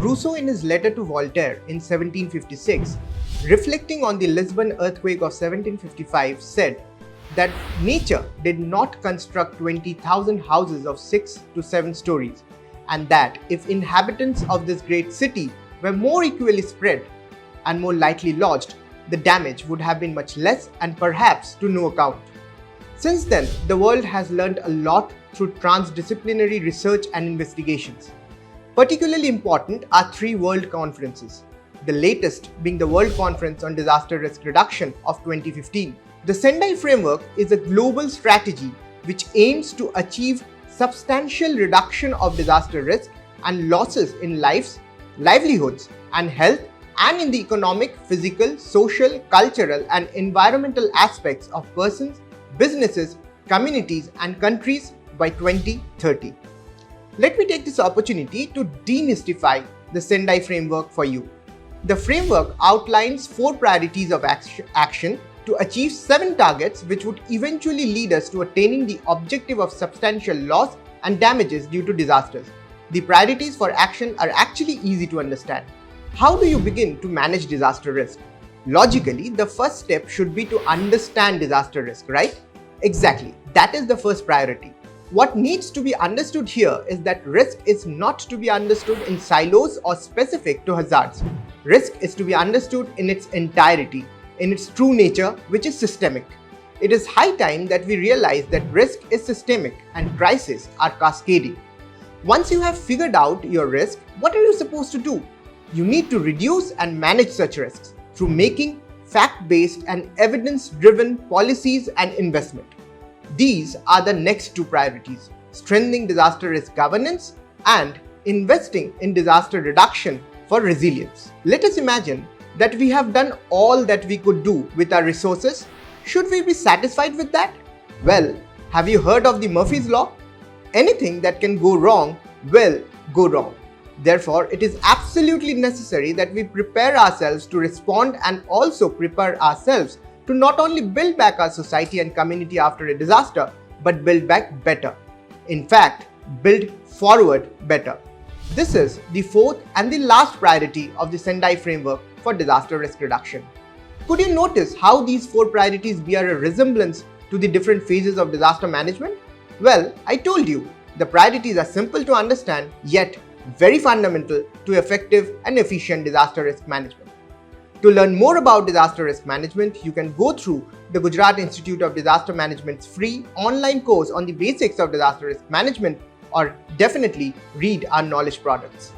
Rousseau, in his letter to Voltaire in 1756, reflecting on the Lisbon earthquake of 1755, said that nature did not construct 20,000 houses of 6 to 7 stories, and that if inhabitants of this great city were more equally spread and more lightly lodged, the damage would have been much less and perhaps to no account. Since then, the world has learned a lot through transdisciplinary research and investigations. Particularly important are 3 world conferences, the latest being the World Conference on Disaster Risk Reduction of 2015. The Sendai Framework is a global strategy which aims to achieve substantial reduction of disaster risk and losses in lives, livelihoods, and health, and in the economic, physical, social, cultural, and environmental aspects of persons, businesses, communities, and countries by 2030. Let me take this opportunity to demystify the Sendai Framework for you. The framework outlines 4 priorities of action to achieve 7 targets which would eventually lead us to attaining the objective of substantial loss and damages due to disasters. The priorities for action are actually easy to understand. How do you begin to manage disaster risk? Logically, the first step should be to understand disaster risk, right? Exactly, that is the first priority. What needs to be understood here is that risk is not to be understood in silos or specific to hazards. Risk is to be understood in its entirety, in its true nature, which is systemic. It is high time that we realize that risk is systemic and crises are cascading. Once you have figured out your risk, what are you supposed to do? You need to reduce and manage such risks through making fact-based and evidence-driven policies and investment. These are the next 2 priorities: strengthening disaster risk governance and investing in disaster reduction for resilience. Let us imagine that we have done all that we could do with our resources. Should we be satisfied with that? Well, have you heard of the Murphy's Law? Anything that can go wrong will go wrong. Therefore, it is absolutely necessary that we prepare ourselves to respond and also prepare ourselves to not only build back our society and community after a disaster, but build back better. In fact, build forward better. This is the 4th and the last priority of the Sendai Framework for disaster risk reduction. Could you notice how these 4 priorities bear a resemblance to the different phases of disaster management? Well, I told you, the priorities are simple to understand, yet very fundamental to effective and efficient disaster risk management. To learn more about disaster risk management, you can go through the Gujarat Institute of Disaster Management's free online course on the basics of disaster risk management, or definitely read our knowledge products.